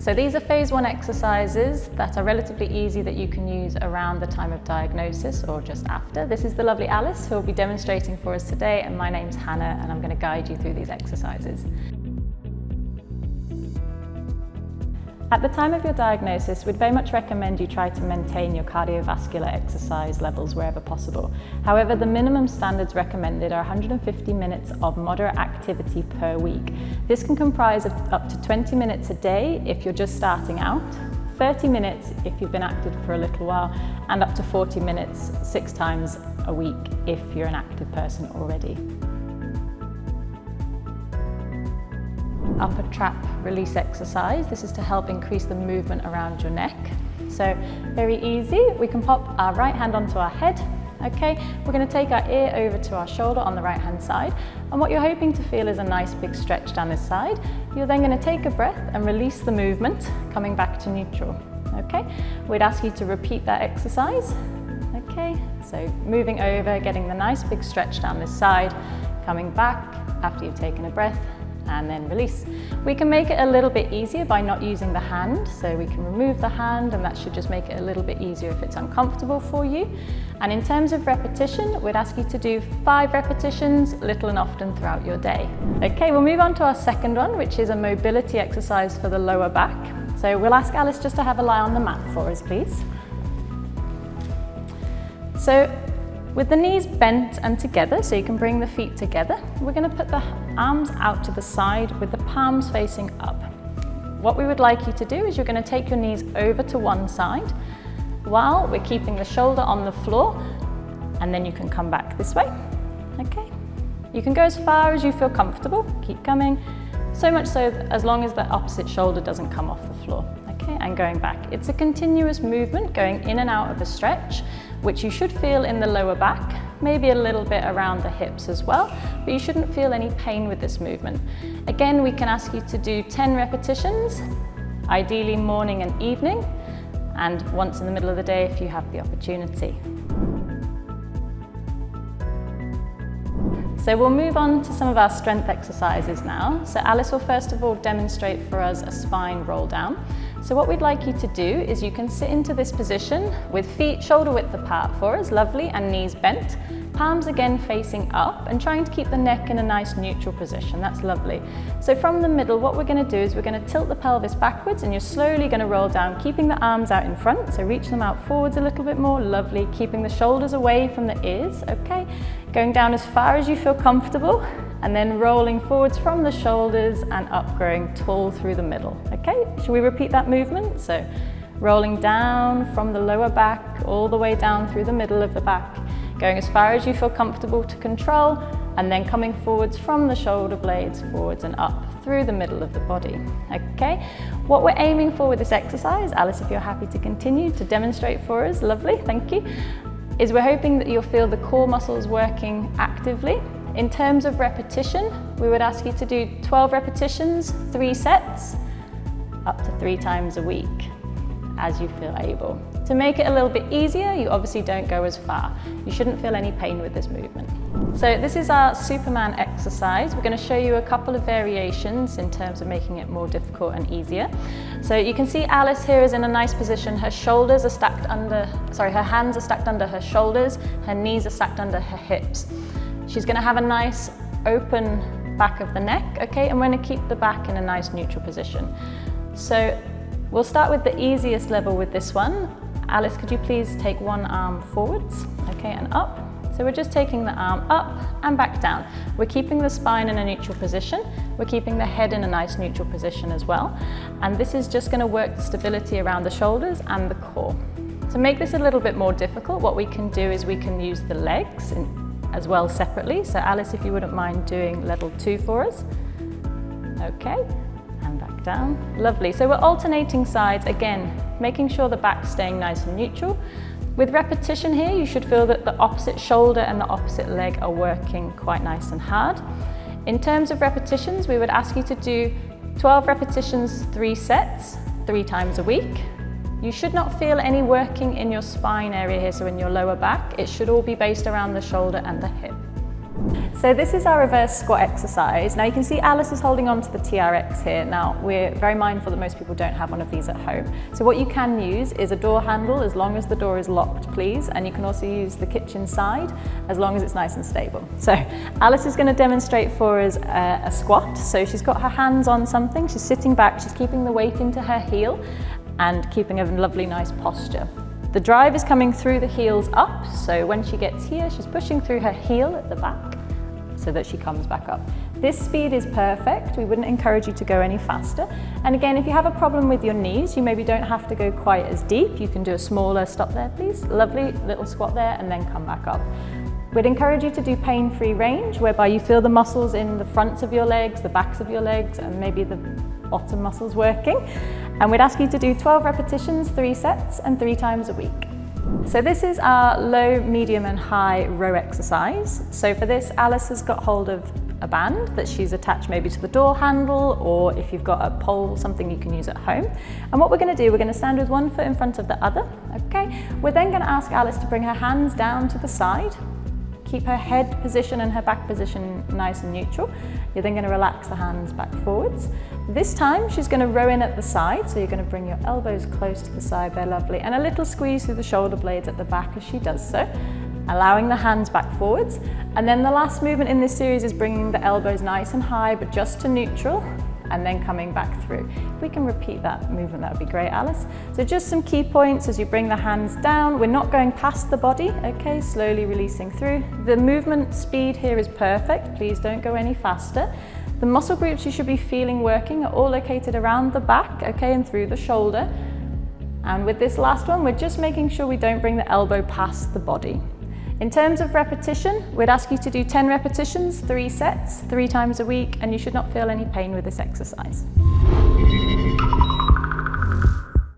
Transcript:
So these are phase 1 exercises that are relatively easy that you can use around the time of diagnosis or just after. This is the lovely Alice who will be demonstrating for us today, and my name's Hannah and I'm going to guide you through these exercises. At the time of your diagnosis, we'd very much recommend you try to maintain your cardiovascular exercise levels wherever possible. However, the minimum standards recommended are 150 minutes of moderate activity per week. This can comprise of up to 20 minutes a day if you're just starting out, 30 minutes if you've been active for a little while, and up to 40 minutes 6 times a week if you're an active person already. Upper trap release exercise. This is to help increase the movement around your neck. So very easy. We can pop our right hand onto our head. Okay, we're going to take our ear over to our shoulder on the right hand side, and what you're hoping to feel is a nice big stretch down this side. You're then going to take a breath and release the movement, coming back to neutral. Okay, we'd ask you to repeat that exercise. Okay, so moving over, getting the nice big stretch down this side, coming back after you've taken a breath, and then release. We can make it a little bit easier by not using the hand, so we can remove the hand, and that should just make it a little bit easier if it's uncomfortable for you. And in terms of repetition, we'd ask you to do 5 repetitions, little and often throughout your day. Okay, we'll move on to our second one, which is a mobility exercise for the lower back. So we'll ask Alice just to have a lie on the mat for us, please. So with the knees bent and together, so you can bring the feet together, we're going to put the arms out to the side with the palms facing up. What we would like you to do is you're going to take your knees over to one side while we're keeping the shoulder on the floor, and then you can come back this way. Okay, you can go as far as you feel comfortable, keep coming, so much so that as long as the opposite shoulder doesn't come off the floor. Okay, and going back. It's a continuous movement going in and out of a stretch, which you should feel in the lower back, maybe a little bit around the hips as well, but you shouldn't feel any pain with this movement. Again, we can ask you to do 10 repetitions, ideally morning and evening, and once in the middle of the day if you have the opportunity. So we'll move on to some of our strength exercises now. So Alice will first of all demonstrate for us a spine roll down. So what we'd like you to do is you can sit into this position with feet shoulder width apart for us, lovely, and knees bent. Palms again facing up and trying to keep the neck in a nice neutral position. That's lovely. So from the middle, what we're going to do is we're going to tilt the pelvis backwards, and you're slowly going to roll down, keeping the arms out in front. So reach them out forwards a little bit more, lovely. Keeping the shoulders away from the ears, okay. Going down as far as you feel comfortable, and then rolling forwards from the shoulders and up, growing tall through the middle. Okay, should we repeat that movement? So rolling down from the lower back all the way down through the middle of the back, going as far as you feel comfortable to control, and then coming forwards from the shoulder blades forwards and up through the middle of the body. Okay, what we're aiming for with this exercise, Alice, if you're happy to continue to demonstrate for us, lovely, thank you, is we're hoping that you'll feel the core muscles working actively. In terms of repetition, we would ask you to do 12 repetitions, 3 sets, up to 3 times a week, as you feel able. To make it a little bit easier, you obviously don't go as far. You shouldn't feel any pain with this movement. So this is our Superman exercise. We're going to show you a couple of variations in terms of making it more difficult and easier. So you can see Alice here is in a nice position. Her shoulders are stacked under, her hands are stacked under her shoulders, her knees are stacked under her hips. She's going to have a nice open back of the neck, okay, and we're going to keep the back in a nice neutral position. So we'll start with the easiest level with this one. Alice, could you please take one arm forwards, okay, and up. So we're just taking the arm up and back down. We're keeping the spine in a neutral position. We're keeping the head in a nice neutral position as well. And this is just going to work the stability around the shoulders and the core. To make this a little bit more difficult, what we can do is we can use the legs as well separately. So Alice, if you wouldn't mind doing level 2 for us. Okay, and back down. Lovely. So we're alternating sides again, making sure the back's staying nice and neutral. With repetition here, you should feel that the opposite shoulder and the opposite leg are working quite nice and hard. In terms of repetitions, we would ask you to do 12 repetitions, 3 sets, 3 times a week. You should not feel any working in your spine area here, so in your lower back. It should all be based around the shoulder and the hip. So this is our reverse squat exercise. Now you can see Alice is holding on to the TRX here. Now we're very mindful that most people don't have one of these at home. So what you can use is a door handle as long as the door is locked, please. And you can also use the kitchen side as long as it's nice and stable. So Alice is going to demonstrate for us a squat. So she's got her hands on something, she's sitting back, she's keeping the weight into her heel and keeping a lovely nice posture. The drive is coming through the heels up, so when she gets here, she's pushing through her heel at the back so that she comes back up. This speed is perfect. We wouldn't encourage you to go any faster. And again, if you have a problem with your knees, you maybe don't have to go quite as deep. You can do a smaller, stop there please, lovely little squat there and then come back up. We'd encourage you to do pain-free range, whereby you feel the muscles in the fronts of your legs, the backs of your legs, and maybe the bottom muscles working. And we'd ask you to do 12 repetitions, 3 sets, and 3 times a week. So this is our low, medium, and high row exercise. So for this, Alice has got hold of a band that she's attached maybe to the door handle, or if you've got a pole, something you can use at home. And what we're going to do, we're going to stand with one foot in front of the other, okay? We're then going to ask Alice to bring her hands down to the side, keep her head position and her back position nice and neutral. You're then going to relax the hands back forwards. This time she's going to row in at the side, so you're going to bring your elbows close to the side there, lovely, and a little squeeze through the shoulder blades at the back as she does so, allowing the hands back forwards. And then the last movement in this series is bringing the elbows nice and high, but just to neutral, and then coming back through. If we can repeat that movement, that would be great, Alice. So just some key points as you bring the hands down. We're not going past the body, okay, slowly releasing through. The movement speed here is perfect. Please don't go any faster. The muscle groups you should be feeling working are all located around the back, okay, and through the shoulder. And with this last one, we're just making sure we don't bring the elbow past the body. In terms of repetition, we'd ask you to do 10 repetitions, 3 sets, 3 times a week, and you should not feel any pain with this exercise.